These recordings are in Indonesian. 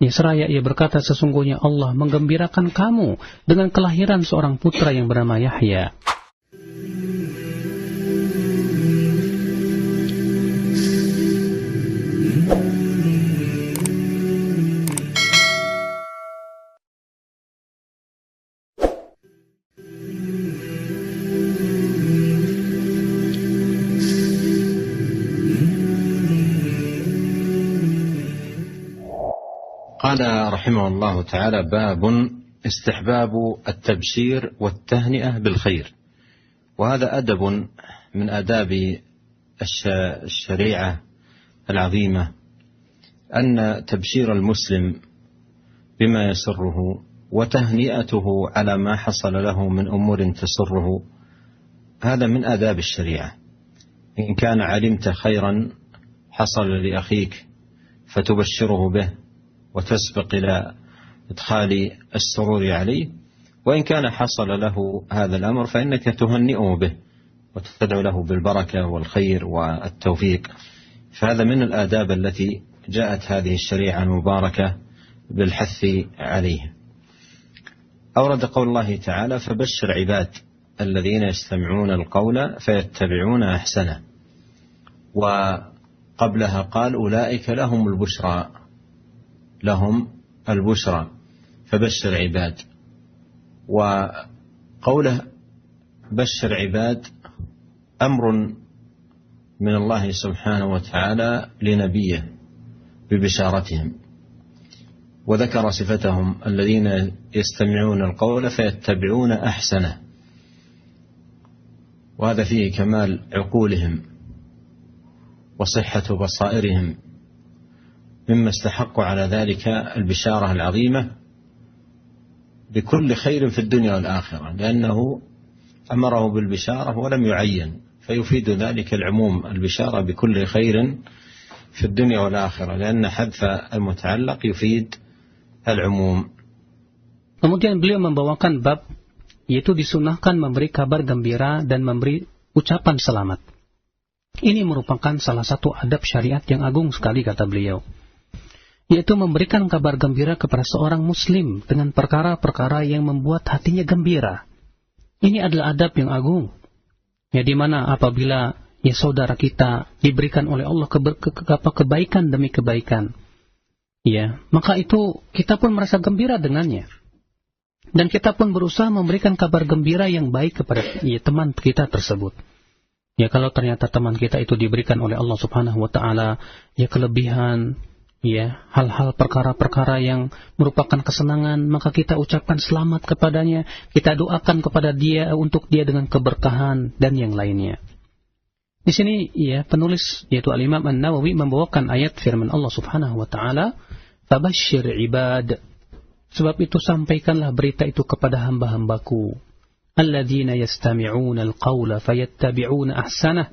Ya, seraya ia berkata, sesungguhnya Allah menggembirakan kamu dengan kelahiran seorang putra yang bernama Yahya. قال رحمه الله تعالى: باب استحباب التبشير والتهنئة بالخير. وهذا أدب من آداب الشريعة العظيمة، أن تبشير المسلم بما يسره وتهنئته على ما حصل له من أمور تسره، هذا من آداب الشريعة. إن كان علمت خيرا حصل لأخيك فتبشره به وتسبق إلى إدخال السرور عليه، وإن كان حصل له هذا الأمر فإنك تهنئه به وتدعو له بالبركة والخير والتوفيق. فهذا من الآداب التي جاءت هذه الشريعة المباركة بالحث عليه. أورد قول الله تعالى: فبشر عباد الذين يستمعون القول فيتبعون أحسنه. وقبلها قال: أولئك لهم البشرى، لهم البشرى، فبشر عباد. وقوله بشر عباد أمر من الله سبحانه وتعالى لنبيه ببشارتهم، وذكر صفتهم: الذين يستمعون القول فيتبعون أحسنه. وهذا فيه كمال عقولهم وصحة بصائرهم، مما استحقوا على ذلك البشارة العظيمة بكل خير في الدنيا والآخرة، لأنه أمره بالبشارة ولم يعين، فيفيد ذلك العموم، البشارة بكل خير في الدنيا والآخرة، لأن حذف المتعلق يفيد العموم. Kemudian beliau membawakan bab, yaitu disunahkan memberi kabar gembira dan memberi ucapan selamat. Ini merupakan salah satu adab syariat yang agung sekali, kata beliau, yaitu memberikan kabar gembira kepada seorang muslim dengan perkara-perkara yang membuat hatinya gembira. Ini adalah adab yang agung, ya, di mana apabila ya saudara kita diberikan oleh Allah kebaikan demi kebaikan, ya, maka itu kita pun merasa gembira dengannya, dan kita pun berusaha memberikan kabar gembira yang baik kepada ya, teman kita tersebut. Ya, kalau ternyata teman kita itu diberikan oleh Allah Subhanahu wa taala ya kelebihan, ya, hal-hal perkara-perkara yang merupakan kesenangan, maka kita ucapkan selamat kepadanya, kita doakan kepada dia untuk dia dengan keberkahan dan yang lainnya. Di sini ya penulis yaitu Al-Imam An-Nawawi membawakan ayat firman Allah Subhanahu wa taala, "Fabashshir ibad." Sebab itu sampaikanlah berita itu kepada hamba-hambaku, alladzina yastami'una al-qawla fayattabi'una ahsanah,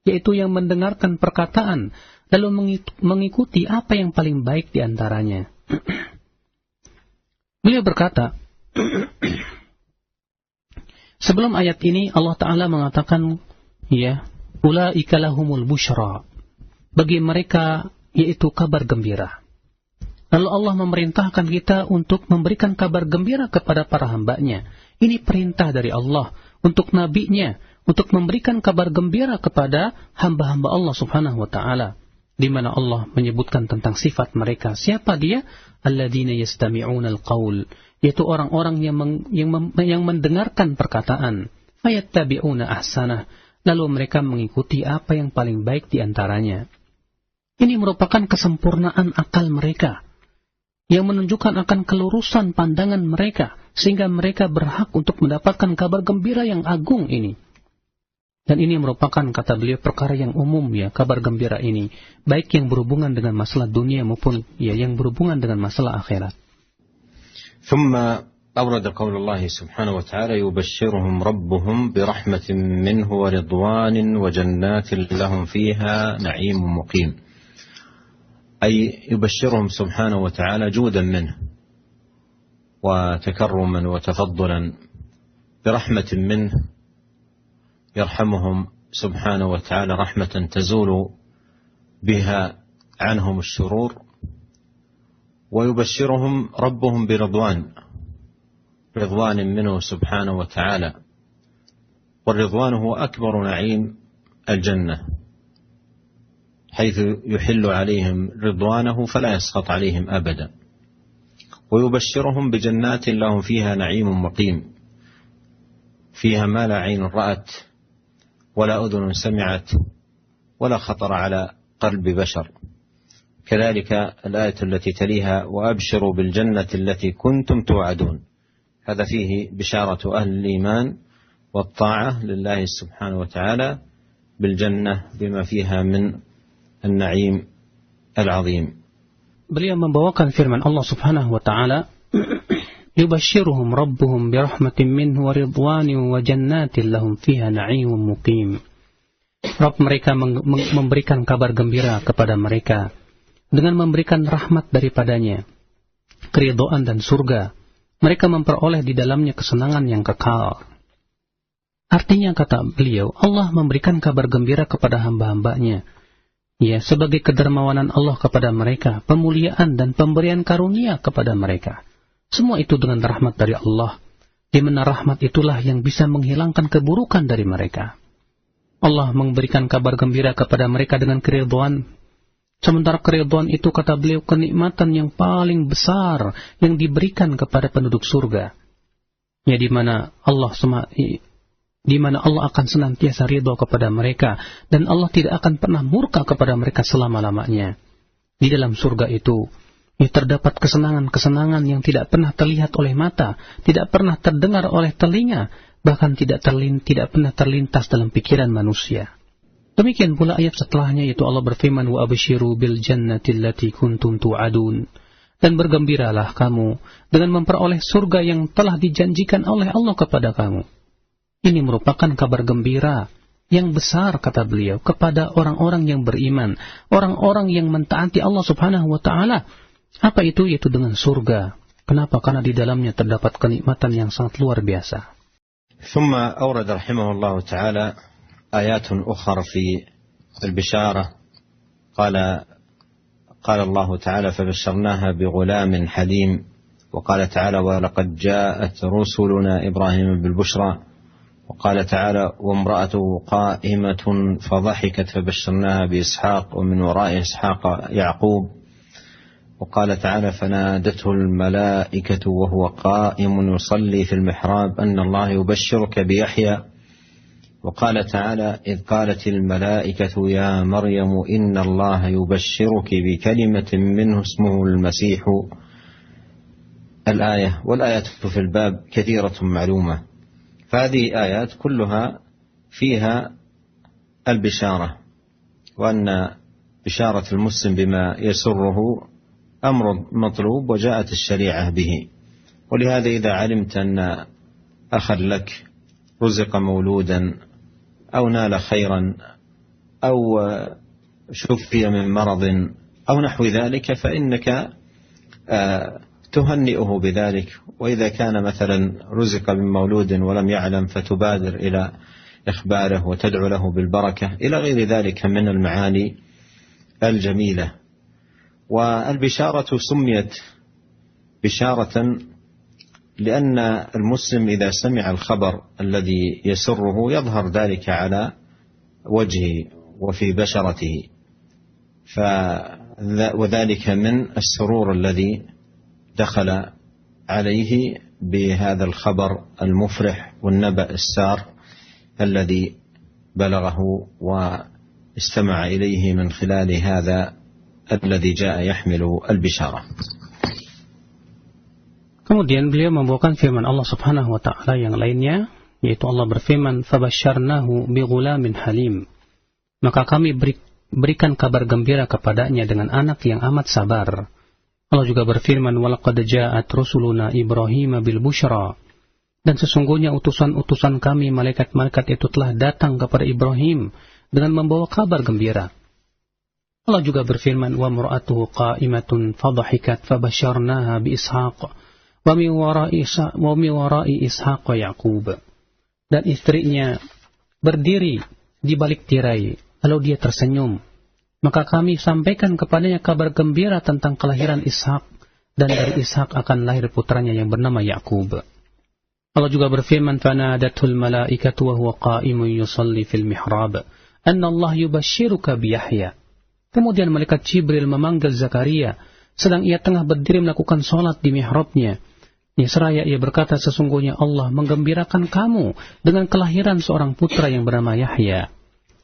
yaitu yang mendengarkan perkataan lalu mengikuti apa yang paling baik di antaranya. Beliau berkata, sebelum ayat ini Allah Ta'ala mengatakan, ya, ulaika lahumul busyra, bagi mereka yaitu kabar gembira. Lalu Allah memerintahkan kita untuk memberikan kabar gembira kepada para hambanya. Ini perintah dari Allah untuk nabinya, untuk memberikan kabar gembira kepada hamba-hamba Allah Subhanahu wa ta'ala, di mana Allah menyebutkan tentang sifat mereka. Siapa dia? Alladzina yastami'una al-qaul, yaitu orang-orang yang mendengarkan perkataan, fayattabi'una ahsanah, lalu mereka mengikuti apa yang paling baik di antaranya. Ini merupakan kesempurnaan akal mereka, yang menunjukkan akan kelurusan pandangan mereka, sehingga mereka berhak untuk mendapatkan kabar gembira yang agung ini. Dan ini merupakan, kata beliau, perkara yang umum, ya, kabar gembira ini, baik yang berhubungan dengan masalah dunia maupun ya yang berhubungan dengan masalah akhirat. ثم أورد قول الله سبحانه وتعالى: يبشرهم ربهم برحمة منه ورضوان وجنات لهم فيها نعيم مقيم. أي يبشرهم سبحانه وتعالى جودا منه وتكرما وتفضلا برحمة منه، يرحمهم سبحانه وتعالى رحمة تزول بها عنهم الشرور ويبشرهم ربهم رضوان منه سبحانه وتعالى، والرضوان هو أكبر نعيم الجنة، حيث يحل عليهم رضوانه فلا يسخط عليهم أبدا. ويبشرهم بجنات لهم فيها نعيم مقيم، فيها ما لا عين رأت ولا أذن سمعت ولا خطر على قلب بشر. كذلك الآية التي تليها: وأبشروا بالجنة التي كنتم توعدون. هذا فيه بشارة أهل الإيمان والطاعة لله سبحانه وتعالى بالجنة بما فيها من النعيم العظيم. Beliau membawakan firman Allah Subhanahu wa taala, yubashshiruhum rabbuhum birahmatin minhu wa ridwanin wa jannatin lahum fiha na'imun muqim. Rabb mereka memberikan kabar gembira kepada mereka dengan memberikan rahmat daripadanya, keridhaan dan surga. Mereka memperoleh di dalamnya kesenangan yang kekal. Artinya, kata beliau, Allah memberikan kabar gembira kepada hamba-hambanya, ya, sebagai kedermawanan Allah kepada mereka, pemuliaan dan pemberian karunia kepada mereka. Semua itu dengan rahmat dari Allah, di mana rahmat itulah yang bisa menghilangkan keburukan dari mereka. Allah memberikan kabar gembira kepada mereka dengan keridhaan. Sementara keridhaan itu, kata beliau, kenikmatan yang paling besar yang diberikan kepada penduduk surga, ya, di mana Allah akan senantiasa ridho kepada mereka, dan Allah tidak akan pernah murka kepada mereka selama-lamanya. Di dalam surga itu, ya, terdapat kesenangan-kesenangan yang tidak pernah terlihat oleh mata, tidak pernah terdengar oleh telinga, bahkan tidak pernah terlintas dalam pikiran manusia. Demikian pula ayat setelahnya, yaitu Allah berfirman, wa abshiru bil jannati allati kuntum tu'adun. Dan bergembiralah kamu dengan memperoleh surga yang telah dijanjikan oleh Allah kepada kamu. Ini merupakan kabar gembira yang besar, kata beliau, kepada orang-orang yang beriman, orang-orang yang mentaati Allah Subhanahu wa taala. Apa itu? Yaitu dengan surga. Kenapa? Karena di dalamnya terdapat kenikmatan yang sangat luar biasa. ثم أورد رحمه الله تعالى آيات أخرى في البشارة. قال الله تعالى: فبشرناها بغلام حليم. وقال تعالى: ولقد جاءت رسلنا إبراهيم بالبشرى. وقال تعالى: وامرأته قائمة فضحكت فبشرناها بإسحاق ومن وراء إسحاق يعقوب. وقال تعالى: فنادته الملائكة وهو قائم يصلي في المحراب أن الله يبشرك بيحيى. وقال تعالى: إذ قالت الملائكة يا مريم إن الله يبشرك بكلمة منه اسمه المسيح. الآية. والآيات في الباب كثيرة معلومة. فهذه آيات كلها فيها البشارة، وأن بشارة المسلم بما يسره أمر مطلوب وجاءت الشريعة به. ولهذا إذا علمت أن أخا لك رزق مولودا أو نال خيرا أو شفي من مرض أو نحو ذلك فإنك تهنئه بذلك. وإذا كان مثلا رزق من مولود ولم يعلم فتبادر إلى إخباره وتدعو له بالبركة إلى غير ذلك من المعاني الجميلة. والبشارة سميت بشارة لأن المسلم إذا سمع الخبر الذي يسره يظهر ذلك على وجهه وفي بشرته، وذلك من السرور الذي دخل عليه بهذا الخبر المفرح والنبأ السار الذي بلغه واستمع إليه من خلال هذا الذي جاء يحمل البشارة. Kemudian beliau membawakan firman Allah Subhanahu wa taala yang lainnya, yaitu Allah berfirman, fabasyarnahu bighulamin halim. Maka kami berikan kabar gembira kepadanya dengan anak yang amat sabar. Allah juga berfirman, walaqad ja'at rusuluna Ibrahim bil busyra. Dan sesungguhnya utusan-utusan kami malaikat-malaikat itu telah datang kepada Ibrahim dengan membawa kabar gembira. Allah juga berfirman, wa mur'atuhu qa'imatun fadhahikat fabasyarnaha bi Ishaq wa min wara'i Ishaq wa Yaqub. Dan istrinya berdiri di balik tirai, lalu dia tersenyum. Maka kami sampaikan kepadanya kabar gembira tentang kelahiran Ishak dan dari Ishak akan lahir putranya yang bernama Yakub. Allah juga berfirman, "Fanadatul malaikatu wa huwa qa'imun yusalli fil mihrab, anna Allah yubashshiruka bi Yahya." Kemudian malaikat Jibril memanggil Zakaria sedang ia tengah berdiri melakukan salat di mihrabnya. Seraya ia berkata, sesungguhnya Allah menggembirakan kamu dengan kelahiran seorang putra yang bernama Yahya.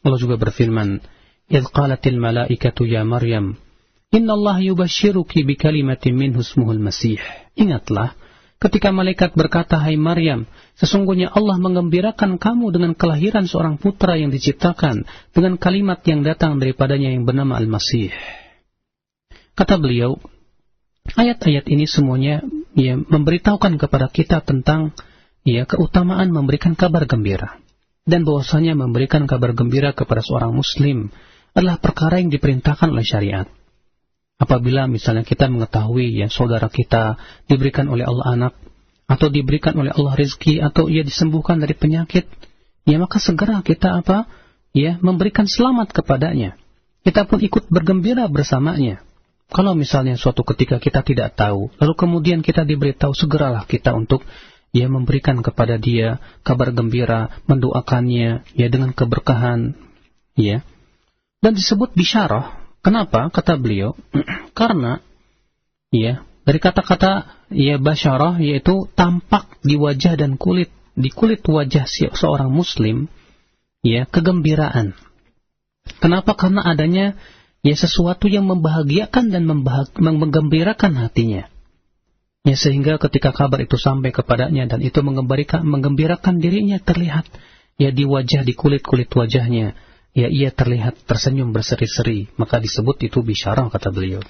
Allah juga berfirman, "Idz qalatil malaikatu ya Maryam, inna Allah yubashshiruki bi kalimatin minhu ismuhul Masih." Ingatlah ketika malaikat berkata, "Hai Maryam, sesungguhnya Allah menggembirakan kamu dengan kelahiran seorang putra yang diciptakan dengan kalimat yang datang daripadanya yang bernama Al-Masih." Kata beliau, ayat-ayat ini semuanya memberitahukan kepada kita tentang keutamaan memberikan kabar gembira, dan bahwasanya memberikan kabar gembira kepada seorang muslim adalah perkara yang diperintahkan oleh syariat. Apabila misalnya kita mengetahui saudara kita diberikan oleh Allah anak, atau diberikan oleh Allah rezeki, atau ia disembuhkan dari penyakit, maka segera kita memberikan selamat kepadanya. Kita pun ikut bergembira bersamanya. Kalau misalnya suatu ketika kita tidak tahu, lalu kemudian kita diberitahu, segeralah kita untuk memberikan kepada dia kabar gembira, mendoakannya dengan keberkahan, dan disebut bisyarah. Kenapa? Kata beliau, karena dari kata-kata basyarah, yaitu tampak di wajah dan kulit, di kulit wajah seorang muslim kegembiraan. Kenapa? Karena adanya sesuatu yang membahagiakan dan menggembirakan hatinya. Sehingga ketika kabar itu sampai kepadanya dan itu menggembirakan dirinya, terlihat di wajah, di kulit-kulit wajahnya, ia terlihat tersenyum berseri-seri, maka disebut itu bisyarah, kata beliau.